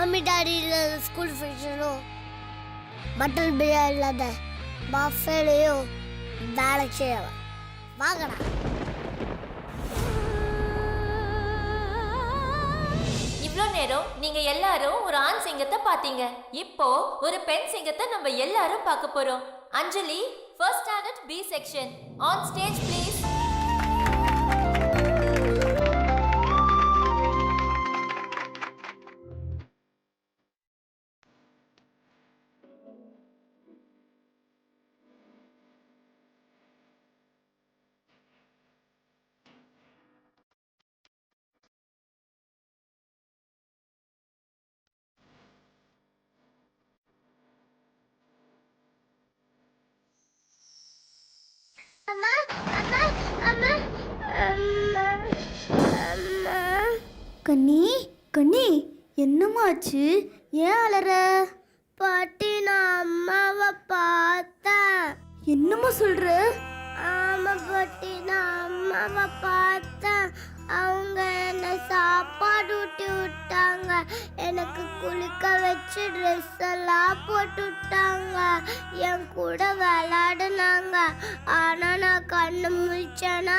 Mummy daddy இல்லாத school ஃபங்க்ஷனும் mutton biryani இல்லாத பஃபேலையும் வேலை செய்ய வாங்கடா. இவ்வளோ நேரம் நீங்க எல்லாரும் ஒரு ஆண் சிங்கத்தை பார்த்தீங்க. இப்போ ஒரு பெண் சிங்கத்தை நம்ம எல்லாரும் பார்க்க போறோம். Anjali, first standard B section, on stage please. அம்மா அம்மா அம்மா அம்மா அம்மா. கண்ணி கண்ணி, என்னமாச்சு? ஏன் அலற? பாட்டி, நான் அம்மாவை பார்த்தேன். என்னம்மா சொல்ற? ஆமா பாட்டி, நான் அம்மாவை பார்த்தேன். அவங்க என்ன சாப்பாடு ஊட்டி விட்டாங்க. எனக்கு குளிக்க வச்சு ட்ரெஸ் எல்லாம் போட்டு விட்டாங்க. என் கூட விளையாடுனாங்க. ஆனா நான் கண்ணு முழிச்சேன்னா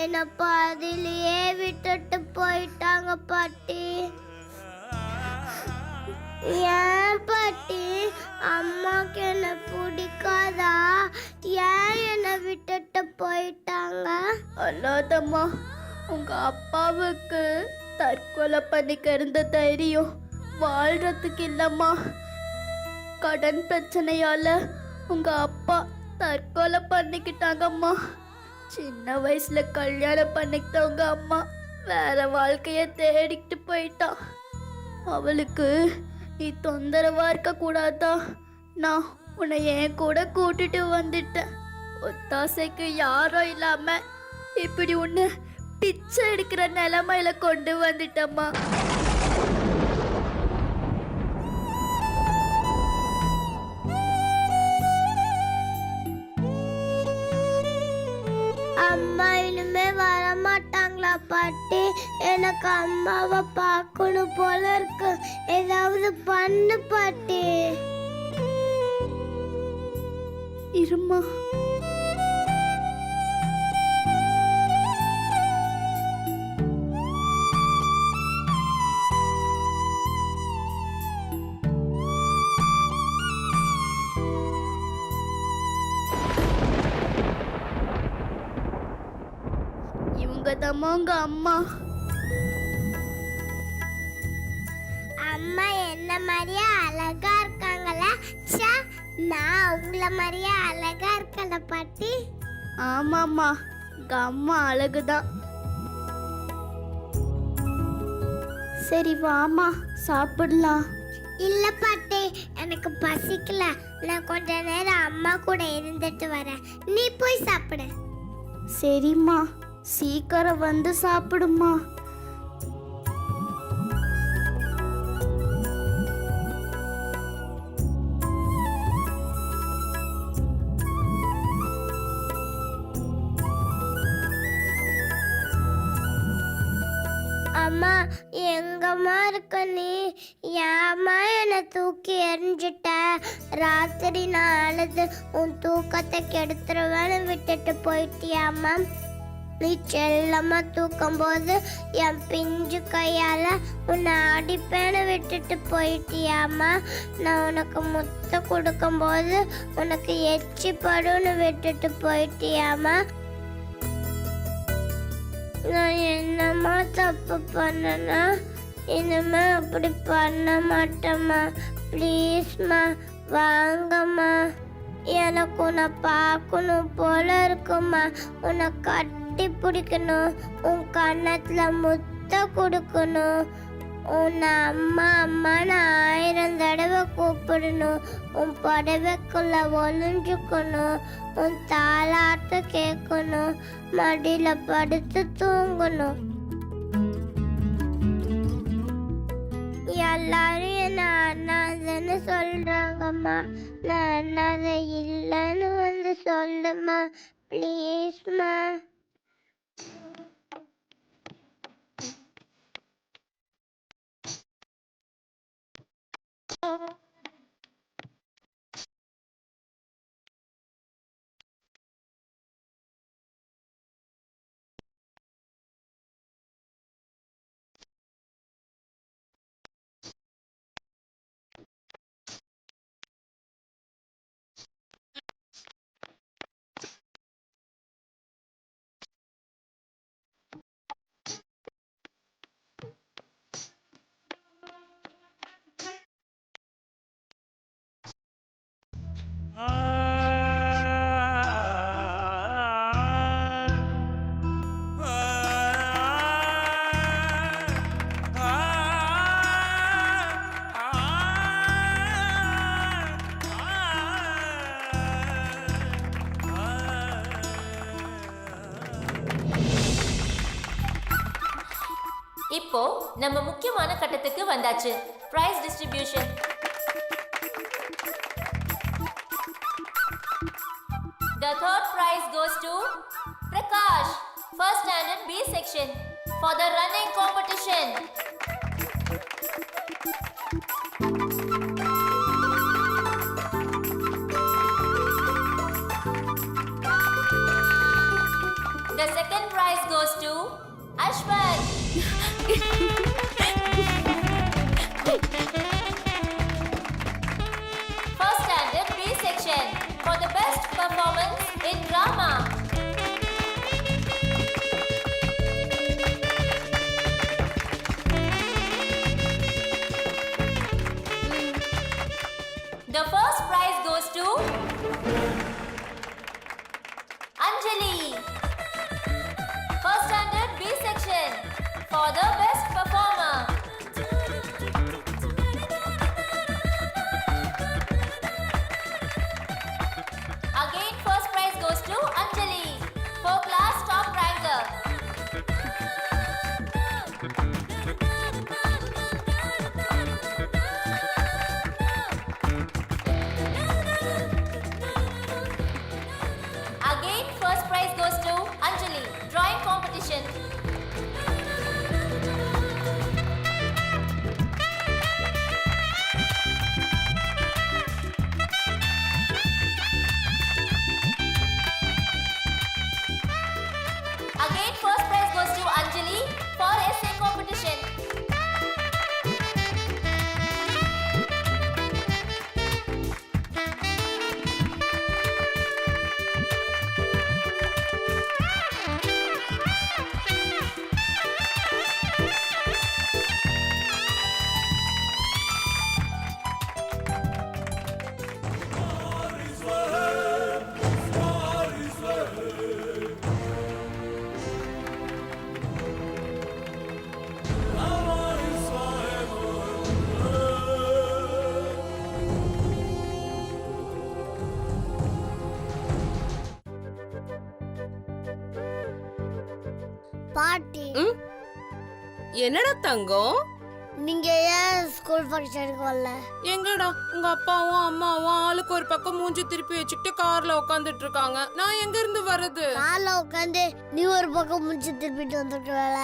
என்னை பாதியிலேயே விட்டுட்டு போயிட்டாங்க பாட்டி. ஏன் பாட்டி, அம்மாக்கு என்ன பிடிக்காதா? ஏன் என்னை விட்டுட்டு போயிட்டாங்க? அல்லாதம்மா, உங்க அப்பாவுக்கு தற்கொலை பண்ணிக்க இருந்த தைரியம் வாழ்றதுக்கு இல்லம்மா. கடன் பிரச்சனையால உங்க அப்பா தற்கொலை பண்ணிக்கிட்டாங்கம்மா. சின்ன வயசுல கல்யாணம் பண்ணிக்கிட்ட உங்க அம்மா வேற வாழ்க்கைய தேடிக்கிட்டு போயிட்டான். அவளுக்கு நீ தொந்தரவா இருக்க கூடாதா, நான் உன்னை என் கூட கூட்டிட்டு வந்துட்டேன். ஒத்தாசைக்கு யாரும் இல்லாம இப்படி உன்னை பிச்சை எடுக்கிற நிலைமையில கொண்டு வந்துட்டம்மா. அம்மா இனிமே வரமாட்டாங்களா பாட்டி? எனக்கு அம்மாவை பார்க்கணும் போல இருக்கு. ஏதாவது பண்ணு பாட்டி. இருமா. இவங்கதாம்மா உங்க அம்மா. அம்மா என்ன மாதிரியே அழகா இருக்காங்களா? ச்சே, நான் உங்களை மாதிரியே அழகா இருக்கல பாட்டி. ஆமாம்மா, உங்க அம்மா அழகுதான். சரி வாமா, சாப்பிடலாம். இல்ல பாட்டி, எனக்கு பசிக்கல. நான் கொஞ்ச நேரம் அம்மா கூட இருந்துட்டு வரேன். நீ போய் சாப்பிடு. சரிம்மா, சீக்கிரம் வந்து சாப்பிடுமா. அம்மா, எங்கம்மா இருக்க நீ? ஏம்மா என்னை தூக்கி எறிஞ்சிட்ட? ராத்திரி நான் அழுது உன் தூக்கத்தை கெடுத்துருவேன்னு விட்டுட்டு போயிட்டியாம்மா? நீ செல்லம்மா தூக்கும் போது என் பிஞ்சு கையால உன்னை அடிப்பேன்னு விட்டுட்டு போயிட்டியாம்மா? நான் உனக்கு முத்த கொடுக்கும் போது உனக்கு எச்சி படுன்னு விட்டுட்டு போயிட்டியாம்மா? நான் என்னம்மா தப்பு பண்ணனா? இனிமே அப்படி பண்ண மாட்டேம்மா. ப்ளீஸ்மா, வாங்கம்மா. எனக்கு உன்னை பார்க்கணும் போல இருக்குமா. உன்னை கட்டி பிடிக்கணும், உன் கன்னத்துல முத்த கொடுக்கணும், உன்னை அம்மா அம்மான்னு 1000 தடவை கூப்பிடணும், உன் புடவைக்குள்ள ஒளிஞ்சுக்கணும், உன் தாலாட்டு கேட்கணும், மடியில படுத்து தூங்கணும். எல்லாரும் என்ன அண்ணாதன்னு சொல்றாங்கம்மா. நான் அண்ணாதை இல்லைன்னு வந்து சொல்லுமா, ப்ளீஸ்மா. இப்போ நம்ம முக்கியமான கட்டத்துக்கு வந்தாச்சு. Prize distribution. The third prize goes to Prakash, first standard B section, for the running competition. The second prize goes to Ashwin. First standard B section, for the best performance in drama. The first prize goes to Anjali. First standard B section, for the best performer. Again, first prize goes to Anjali for class top ranker. Again, first prize goes to Anjali, drawing competition. Again, first prize goes to Anjali for essay competition. பாட்டி, என்னடா தங்கம்? நீங்க ஏன் school ஃபங்க்ஷனுக்கு வரல? எங்கடா உங்க அப்பாவும் அம்மாவும் ஆளுக்கு ஒரு பக்கம் மூஞ்சி திருப்பி வச்சுக்கிட்டு கார்ல உட்காந்துட்டு இருக்காங்க. நான் எங்க இருந்து வர்றது? கார்ல உட்காந்து நீ ஒரு பக்கம் முடிச்சு திருப்பிட்டு வந்துருக்கல.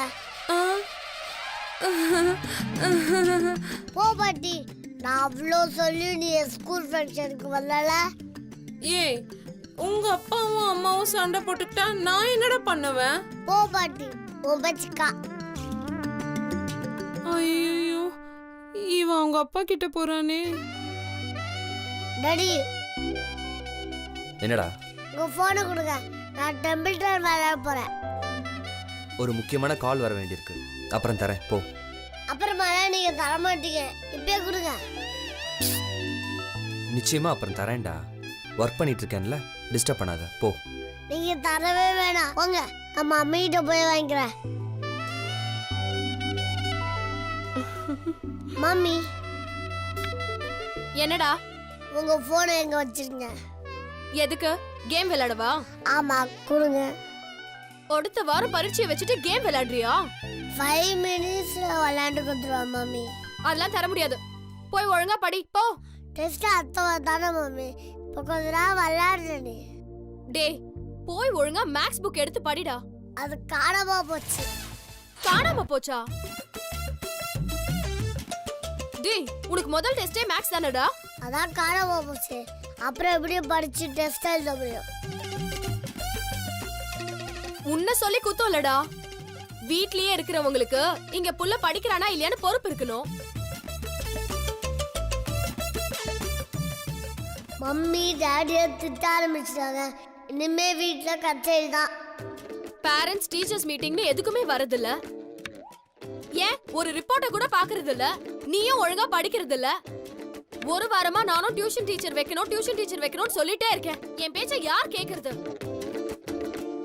போ பாட்டி, நான் அவ்வளோ சொல்லி நீ ஸ்கூல் ஃபங்க்ஷனுக்கு வரல. ஏய், உங்க அப்பாவும் அம்மாவும் சண்டை போட்டுக்கிட்டா நான் என்னடா பண்ணுவேன்? போ பாட்டி, உன் பச்சிக்கா. ஐயோ, இவன் அவங்க அப்பா கிட்ட போறானே. டாடி, என்னடா? உங்க போனை கொடுங்க, நான் டெம்பிள் ரன் விளையாட போறேன். ஒரு முக்கியமான கால் வர வேண்டியிருக்கு, அப்புறம் தரேன், போ. அப்புறமா நீங்க தர மாட்டீங்க, இப்பயே கொடுங்க. நிச்சயமா அப்புறம் தரேன்டா. ஒர்க் பண்ணிட்டு இருக்கேன்ல, டிஸ்டர்ப் பண்ணாத, போ. நீங்க தரவே வேணாம், போங்க. நம்ம அம்மிகிட்ட போய் வாங்கிக்கிறேன். மம்மி, என்னடா? உங்க போனை எங்க வச்சிருங்க? எதுக்கு? கேம் விளையாடவா? ஆமா, கொடுங்க. அடுத்த வாரம் பரீட்சையை வச்சுட்டு கேம் விளையாடுறியா? 5 மினிட்ஸ்ல விளையாண்டு கொடுத்துருவா மம்மி. அதெல்லாம் தர முடியாது. போய் ஒழுங்கா படி போ. டெஸ்ட் அத்தவா தானே மம்மி, இப்போ கொஞ்ச நேரம் விளையாடுறேன். டேய், போய் ஒழுங்கா மேக்ஸ் புக் எடுத்து படிடா. அது காணாம போச்சு. காணாம போச்சா? டேய் உனக்கு முதல் டெஸ்டே மேக்ஸ் தானடா? அதான் காணாம போச்சு. அப்புறம் எப்படியும் படிச்சு டெஸ்ட் எழுத முடியும். உன்ன சொல்லி குத்தம் இல்லடா. வீட்லயே இருக்கிறவங்களுக்கு இங்க புள்ள படிக்கிறானா இல்லையான்னு பொறுப்பு இருக்கணும். மம்மி டாடியை திட்ட ஆரம்பிச்சிட்டாங்க. இனிமே வீட்டுல கச்சேரி தான். பேரண்ட்ஸ் டீச்சர்ஸ் மீட்டிங்னு எதுக்குமே வரதில்ல. ஏன் ஒரு ரிப்போர்ட்டை கூட பாக்குறது இல்ல? நீயும் ஒழுங்கா படிக்கிறது இல்ல. ஒரு வாரமா நானும் டியூஷன் டீச்சர் வைக்கணும்னு சொல்லிட்டே இருக்கேன். என் பேச்ச யார் கேக்குறது?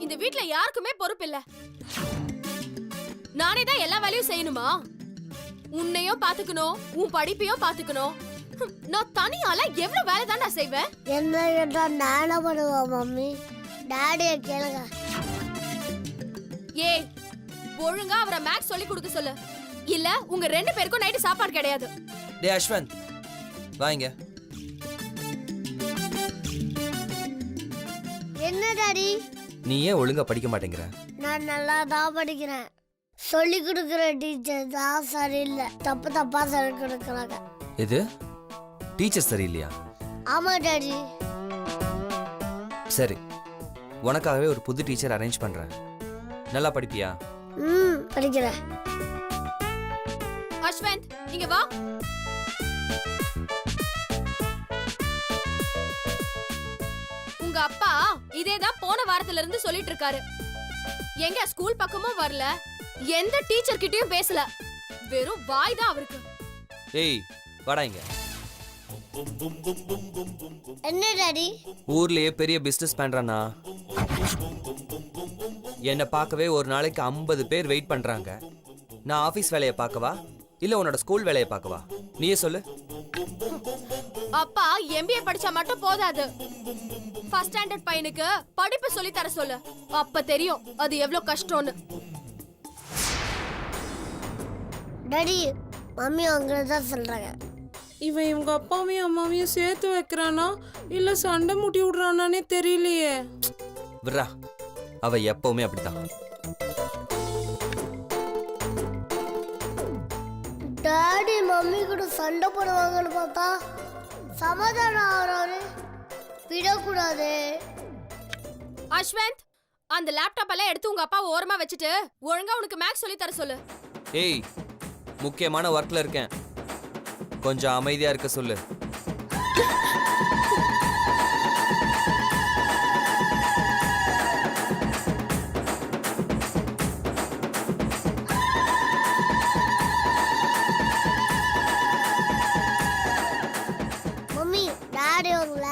இந்த வீட்ல யாருக்குமே பொறுப்பு இல்ல. நானே தான் எல்லா வேலையும் செய்யணுமா? உன்னையும் பாத்துக்கணும், உன் படிப்பையும் பாத்துக்கணும். நான் தனியால எவ்வளவு வேலை தான் நான் செய்வேன்? என்ன கேட்டா நானே பண்ணுவேன் மம்மி. டாடிய கேளுங்க. ஏய் ஒழுங்கா அவரை மேக்ஸ் சொல்லி கொடுக்க சொல்லு. இல்ல உங்க 2 பேருக்கும் நைட்டு சாப்பாடு கிடையாது. டே அஸ்வந்த் வாங்க. என்ன டாடி? நீ ஏன் ஒழுங்கா படிக்க மாட்டேங்கிற? நான் நல்லா தான் படிக்கிறேன். சொல்லி கொடுக்குற டீச்சர் தான் சரியில்லை. தப்பா சொல்லி கொடுக்குறாங்க. எது டீச்சர் சரியில்லையா? ஆமா டாடி. சரி, உனக்காகவே ஒரு புது டீச்சர் அரேஞ்ச் பண்றேன். நல்லா படிப்பியா? படிக்கிறேன். அஸ்வந்த் இங்க வா. உங்க அப்பா இதேதான் போன வாரத்துல இருந்து சொல்லிட்டு இருக்காரு. எங்க ஸ்கூல் பக்கமும் வரல, எந்த டீச்சர் கிட்டயும் பேசல. வெறும் வாய் தான் அவருக்கு. ஏய் வாடா இங்க. என்ன டாடி? ஊர்லயே பெரிய பிசினஸ் பண்றானா? என்னை பார்க்கவே ஒரு நாளைக்கு 50 பேர் வெயிட் பண்றாங்க. நான் ஆபீஸ் வேலையை பார்க்கவா இல்ல உன்னோட ஸ்கூல் வேலையை பார்க்கவா? நீயே சொல்லு. அப்பா எம்பிஏ படிச்சா மட்டும் போதாது. ஃபர்ஸ்ட் ஸ்டாண்டர்ட் பையனுக்கு படிப்பு சொல்லி தர சொல்லு. அப்ப தெரியும் அது எவ்வளவு கஷ்டம்னு. டாடி மம்மி அவங்கள தான் சொல்றாங்க. இவன் இவங்க அப்பாவையும் அம்மாவையும் சேர்த்து வைக்கிறானா இல்ல சண்டை முட்டி விடுறானானே தெரியலையே. விட்றா, அவ எப்பவுமே அப்படித்தான். டாடி மம்மி கூட சண்டை போடுவாங்கன்னு பார்த்தா சமாதானம் ஆகிறாரு. விடக்கூடாது. அஸ்வந்த் அந்த லேப்டாப் எல்லாம் எடுத்து உங்க அப்பா ஓரமா வச்சுட்டு ஒழுங்கா உனக்கு மேக்ஸ் சொல்லி தர சொல்லு. ஏய் முக்கியமான ஒர்க்ல இருக்கேன், கொஞ்சம் அமைதியா இருக்க சொல்லு. மம்மி டாடி உங்கள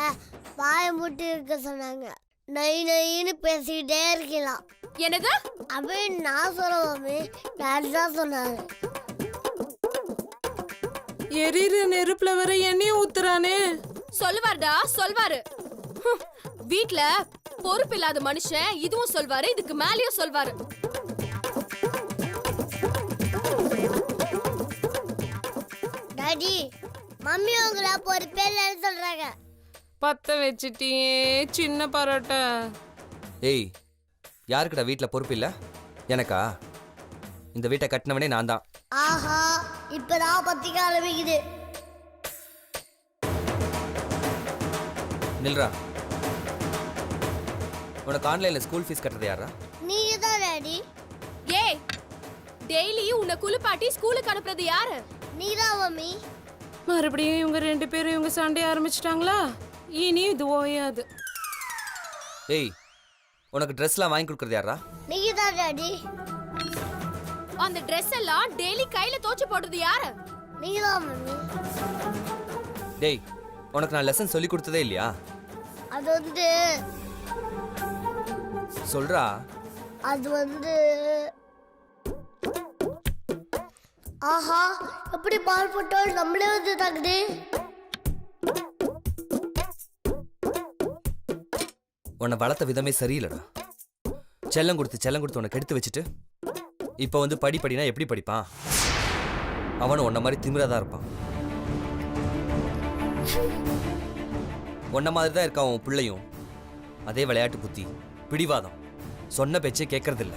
வாய மூட்டி இருக்க சொன்னாங்க. நைன்னு பேசிக்கிட்டே இருக்கலாம். என்னது? அப்படின்னு நான் சொல்ல மம்மி. டாடி தான் சொன்னாரு. எரியிற நெருப்புல வர எண்ணெயும் ஊத்துறானே. சொல்லுவாருடா சொல்வாரு. வீட்ல பொறுப்பு இல்லாத மனுஷன் இதுவும் சொல்வாரு, இதுக்கு மேலயும் சொல்வாரு. டாடி மம்மி உங்கள பொறுப்பே இல்லைன்னு சொல்றாங்க. பத்த வச்சிட்டியே சின்ன பரோட்டா. ஏய் யாருக்குடா வீட்ல பொறுப்பு இல்ல? எனக்கா? இந்த வீட்டை கட்டினவனே நான் தான். ஆஹா இப்பதான் பத்திக்க ஆரம்பிக்குது. நில்றா. உனக்கு ஆன்லைன்ல ஸ்கூல் ஃபீஸ் கட்டுறது யாரா? நீங்க தான் டாடி. ஏய் டெய்லி உன்னை குளிப்பாட்டி ஸ்கூலுக்கு அனுப்புறது யாரு? நீதான் மம்மி. மறுபடியும் இவங்க 2 பேரும் இவங்க சண்டை ஆரம்பிச்சிட்டாங்களா? இனி இது ஓயாது. ஏய் உனக்கு ட்ரெஸ்லாம் வாங்கி கொடுக்கறது யாரா? நீங்க தான் டாடி. அந்த Dress எல்லாம் டெய்லி கையில தோச்சு போடுறது யாரு? நீங்க தான் மம்மி. டேய் உனக்கு நான் லெசன் சொல்லி கொடுத்ததே இல்லையா? அது வந்து சொல்றா. அது வந்து ஆஹா எப்படி பால் போட்டோம் நம்மளே வந்து தாக்குது. உன்னை வளர்த்த விதமே சரியில்லடா. செல்லம் கொடுத்து உன்னை கெடுத்து வச்சுட்டு இப்போ வந்து படினா எப்படி படிப்பான்? அவனும் உன்ன மாதிரி திமிரா தான் இருப்பான். உன்ன மாதிரி தான் இருக்கான் உன் பிள்ளையும். அதே விளையாட்டு புத்தி, பிடிவாதம், சொன்ன பேச்சே கேட்கறதில்ல.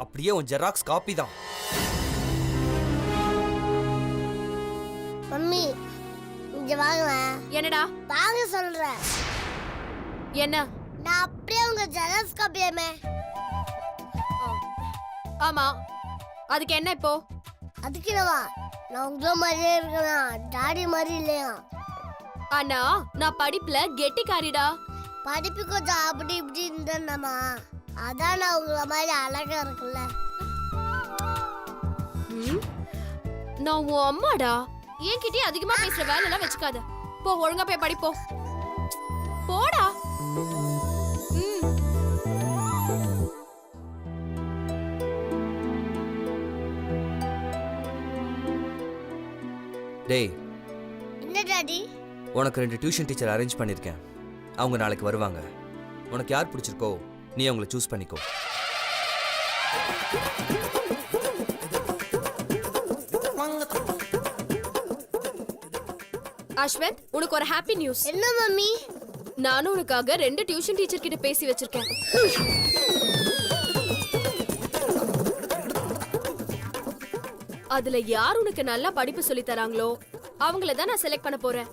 அப்படியே உன் ஜெராக்ஸ் காப்பி தான். மம்மி இங்க வாங்க. என்னடா வாங்க சொல்றேன். என்ன? நான் அப்படியே உங்க ஜெலஸ் காப்பியமே. ஆமா, அதுக்கு என்ன இப்போ? அதுக்கு என்னவா, நான் உங்கள மாதிரியே இருக்கேன், டாடி மாதிரி இல்லையா? அண்ணா, நான் படிப்புல கெட்டிக்காரிடா. படிப்பு கொஞ்சம் அப்படி இப்படி இருந்தேன்னம்மா, அதான் நான் உங்கள மாதிரி அழகா இருக்குல்ல. ம்? நான் உன் அம்மாடா. என்கிட்டயே அதிகமா பேசுற வேலை எல்லாம் வச்சுக்காத. போ, ஒழுங்கா போய் படிப்போ. போடா. ம். டேய், என்ன டாடி? உனக்கு 2 டியூஷன் டீச்சர் அரேஞ்ச் பண்ணியிருக்கேன். அவங்க நாளைக்கு வருவாங்க. உனக்கு யார் பிடிச்சிருக்கோ நீ அவங்கள சூஸ் பண்ணிக்கோ. அஸ்வந்த், உனக்கு ஒரு ஹாப்பி நியூஸ். என்ன மம்மி? நானும் உனக்காக 2 டியூஷன் டீச்சர் கிட்ட பேசி வச்சிருக்கேன். அதுல யார் உனக்கு நல்லா படிப்பு சொல்லி தராங்களோ அவங்கள தான் நான் செலக்ட் பண்ண போறேன்.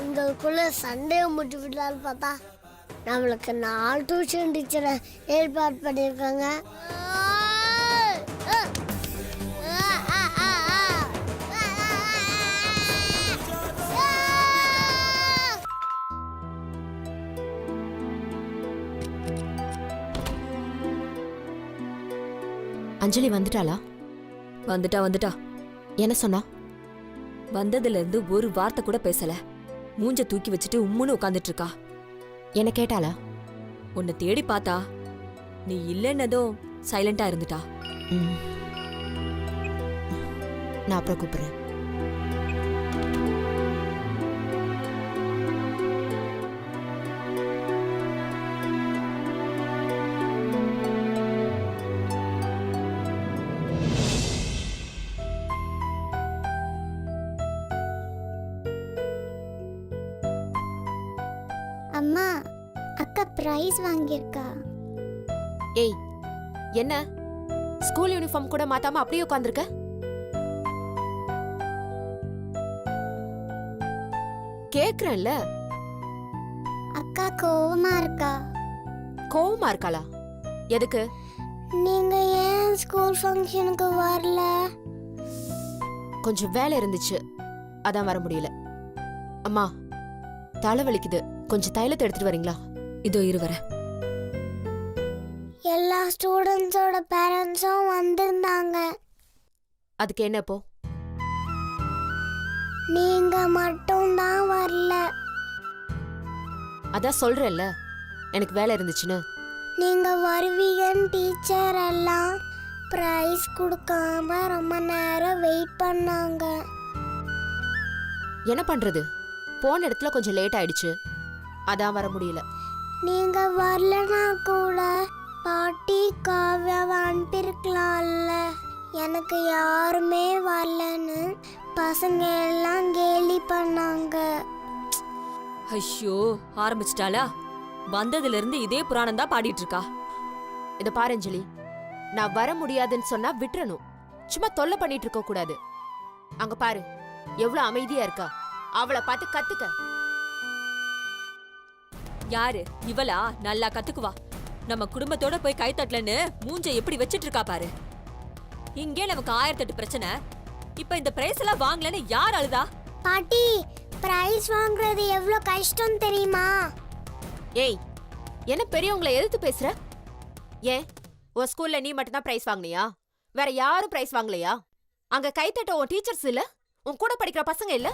உங்களுக்குள்ள சண்டையை முட்டி விடலான்னு பார்த்தா நம்மளுக்கு 4 டியூஷன் டீச்சரை ஏற்பாடு பண்ணியிருக்காங்க. அஞ்சலி வந்துட்டாளா? வந்துட்டா. என்ன சொன்னா? வந்ததுல இருந்து ஒரு வார்த்தை கூட பேசல. மூஞ்ச தூக்கி வச்சுட்டு உம்முன்னு உட்கார்ந்துட்டு இருக்கா. என்ன கேட்டாளா? உன்னை தேடி பார்த்தா, நீ இல்லைன்னதும் சைலண்டா இருந்துட்டா. நான் அப்புறம் கூப்பிடுறேன். அம்மா, அக்கா பிரைஸ் வாங்கியிருக்கா. ஏய், என்ன ஸ்கூல் யூனிஃபார்ம் கூட மாத்தாம அப்படியே உட்கார்ந்திருக்க? கேக்குறேன்ல. அக்கா கோவமா இருக்கா. கோவமா இருக்காளா? எதுக்கு? நீங்க ஏன் ஸ்கூல் ஃபங்க்ஷனுக்கு வரல? கொஞ்சம் வேலை இருந்துச்சு, அதான் வர முடியல. அம்மா, தலை வலிக்குது, கொஞ்சம் தைலத்தை எடுத்துட்டு வரீங்களா? இதோ இரு வரேன். எல்லா ஸ்டூடெண்ட்ஸோட பேரண்ட்ஸும் வந்திருந்தாங்க. அதுக்கு என்ன இப்போ? நீங்க மட்டும் தான் வரல. அதான் சொல்றேன்ல, எனக்கு வேலை இருந்துச்சுன்னு. நீங்க வருவீங்கன்னு டீச்சர் எல்லாம் பிரைஸ் கொடுக்காம ரொம்ப நேரம் வெயிட் பண்ணாங்க. என்ன பண்றது, போன இடத்துல கொஞ்சம் லேட் ஆயிடுச்சு, அதான் வர முடியல. நீங்க வரலனா கூட பாட்டி காவ்யாவை அனுப்பியிருக்கலாம்ல. எனக்கு யாருமே வரலன்னு பசங்க எல்லாம் கேலி பண்ணாங்க. ஐயோ, ஆரம்பிச்சிட்டாளா? வந்ததுல இருந்து இதே புராணம் தான் பாடிட்டு இருக்கா. இத பாரு அஞ்சலி, நான் வர முடியாதுன்னு சொன்னா விட்டுறணும், சும்மா தொல்லை பண்ணிட்டு இருக்க கூடாது. அங்க பாரு எவ்வளவு அமைதியா இருக்கா, அவளை பார்த்து கத்துக்க. யாரு இவளா? நல்லா கத்துக்குவா. நம்ம குடும்பத்தோட போய் கை தட்டலன்னு மூஞ்ச எப்படி வச்சிட்டு இருக்கா பாரு. இங்கே நமக்கு 1008 பிரச்சனை. இப்ப இந்த பிரைஸ் எல்லாம் வாங்கலன்னு யார் அழுதா? பாட்டி, பிரைஸ் வாங்குறது எவ்வளவு கஷ்டம் தெரியுமா? ஏய், என்ன பெரியவங்களை எதிர்த்து பேசுற? ஏன் உன் ஸ்கூல்ல நீ மட்டும் தான் பிரைஸ் வாங்கினியா? வேற யாரும் பிரைஸ் வாங்கலையா? அங்க கைத்தட்ட உன் டீச்சர்ஸ் இல்ல, உன் கூட படிக்கிற பசங்க இல்ல?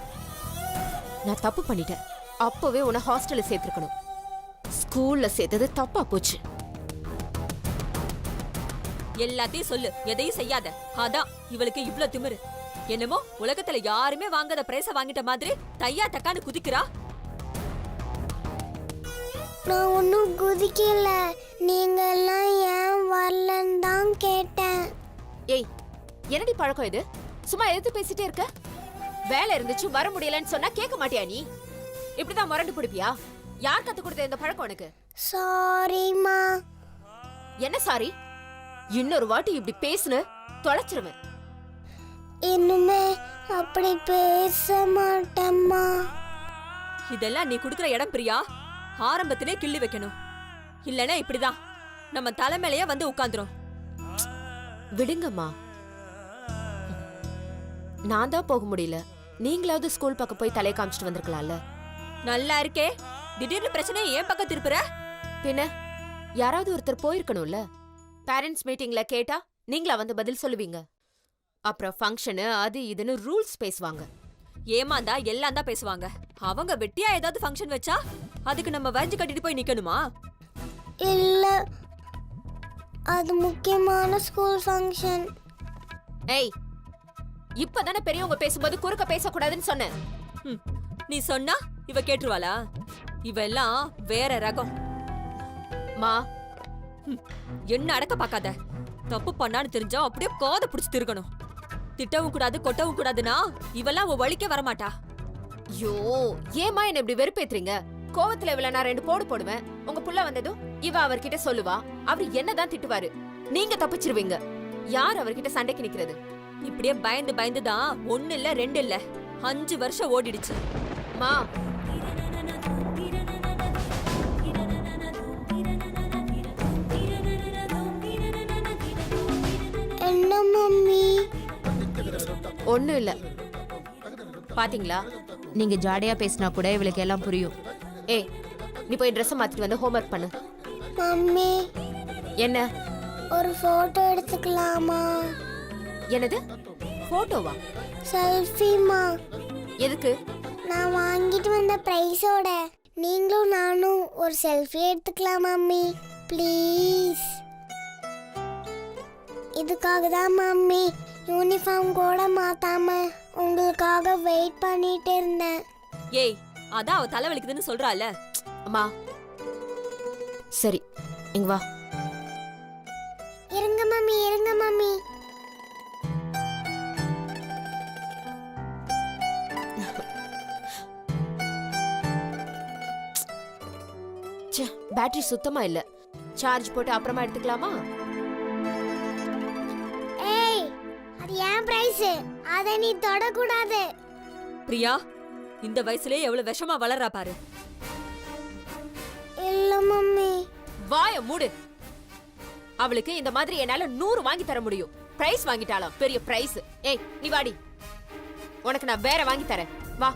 நான் தப்பு பண்ணிட்டேன். அப்பவே உன்னை ஹாஸ்டல்ல சேர்த்திருக்கணும். ஸ்கூல்ல சேர்த்தது தப்பா போச்சு. எல்லாத்தையும் சொல்லு, எதையும் செய்யாத. அதான் இவளுக்கு இவ்ளோ திமிரு. என்னமோ உலகத்துல யாருமே வாங்காத பிரைஸ வாங்கிட்ட மாதிரி தையா தக்கான்னு குதிக்கிறா. நான் ஒன்னும் குதிக்கல, நீங்க எல்லாம் ஏன் வரலன்னு தான் கேட்டேன். ஏய், என்னடி பழக்கம் இது? சும்மா எதிர்த்து பேசிட்டே இருக்க. வேலை இருந்துச்சு வர முடியலன்னு சொன்னா கேட்க மாட்டியா நீ? இப்படிதான் முரண்டு பிடிப்பியா? யார் கத்து கொடுத்த இந்த பழக்கம் உனக்கு? சாரிமா. என்ன சாரி? இன்னொரு வாட்டி இப்படி பேசுன தொலைச்சிருவேன். இனிமே அப்படி பேச மாட்டேம்மா. இதெல்லாம் நீ குடுக்குற இடம் பிரியா. ஆரம்பத்திலே கிள்ளி வைக்கணும். இல்லனா இப்படிதான் நம்ம தலைமையிலேயே வந்து உட்கார்ந்துரும். விடுங்கம்மா. நான் தான் போக முடியல. நீங்களாவது ஸ்கூல் பக்கம் போய் தலையை காமிச்சிட்டு வந்திருக்கலாம்ல. நல்லா இருக்கே, திடீர்னு பிரச்சனை ஏன் பக்கம் திருப்புற? பின்ன யாராவது ஒருத்தர் போயிருக்கணும்ல. பேரண்ட்ஸ் மீட்டிங்ல கேட்டா நீங்களா வந்து பதில் சொல்லுவீங்க. அப்புறம் ஃபங்க்ஷனு அது இதுன்னு ரூல்ஸ் பேசுவாங்க. ஏமாந்தா எல்லாம் தான் பேசுவாங்க. அவங்க வெட்டியா ஏதாவது ஃபங்க்ஷன் வச்சா அதுக்கு நம்ம வஞ்சி கட்டிட்டு போய் நிக்கணுமா? இல்ல, அது முக்கியமான ஸ்கூல் ஃபங்க்ஷன். ஏய், இப்பதானே பெரியவங்க பேசும்போது குறுக்க பேசக்கூடாதுன்னு சொன்னேன். நீ சொன்னா இவ கேட்டுருவாளா? இவ எல்லாம் வேற ரகம். மா, என்ன அடக்க பார்க்காத. தப்பு பண்ணான்னு தெரிஞ்சா அப்படியே காதை பிடிச்சு திருக்கணும். திட்டவும் கூடாது கொட்டவும் கூடாதுன்னா இவெல்லாம் அவ வழிக்க வரமாட்டா. ஐயோ, ஏமா என்ன இப்படி வெறுப்பேத்துறீங்க? கோவத்துல இவள நான் 2 போடு போடுவேன். உங்க புள்ள வந்ததும் இவ அவர்கிட்ட சொல்லுவா. அவரு என்னதான் திட்டுவாரு. நீங்க தப்பிச்சிருவீங்க. யார் அவர்கிட்ட சண்டைக்கு நிக்கிறது? இப்படியே பயந்து பயந்து தான் 1 இல்ல 2 இல்ல 5 வருஷம் ஓடிடுச்சு. மா, என்ன மம்மி? ஒண்ணும் இல்ல. பாத்தீங்களா, நீங்க ஜாடையா பேசினா கூட இவளுக்கு எல்லாம் புரியும். ஏய், நீ போய் ட்ரெஸ் மாத்திட்டு வந்து ஹோம்வொர்க் பண்ணு. மம்மி, என்ன? ஒரு போட்டோ எடுத்துக்கலாமா? என்னது போட்டோவா? செல்ஃபிமா. எதுக்கு? நான் வாங்கிட்டு வந்த பிரைஸோட நீங்களும் நானும் ஒரு செல்ஃபி எடுத்துக்கலாம் மம்மி, ப்ளீஸ். இதுக்காக தான் மம்மி யூனிஃபார்ம் கூட மாத்தாம உங்களுக்காக வெயிட் பண்ணிட்டு இருந்தேன். ஏய், அதான் அவ தலைவலிக்குதுன்னு சொல்றால. அம்மா, சரி, இங்க வா. இருங்க மம்மி, இருங்க மம்மி. ச்சே, பேட்டரி சுத்தமா இல்ல. சார்ஜ் போட்டு அப்புறமா எடுத்துக்கலாமா? ஏய், அது ஏன் பிரைஸ், அத நீ தொட கூடாது. பிரியா, இந்த வயசுலயே எவ்வளவு விஷமா வளர்றா பாரு. இல்ல மம்மி. வாய மூடு. அவளுக்கு இந்த மாதிரி என்னால 100 வாங்கி தர முடியும். பிரைஸ் வாங்கிட்டாலாம், பெரிய பிரைஸ். ஏய், நீ வாடி, உனக்கு நான் வேற வாங்கி தரேன். வா.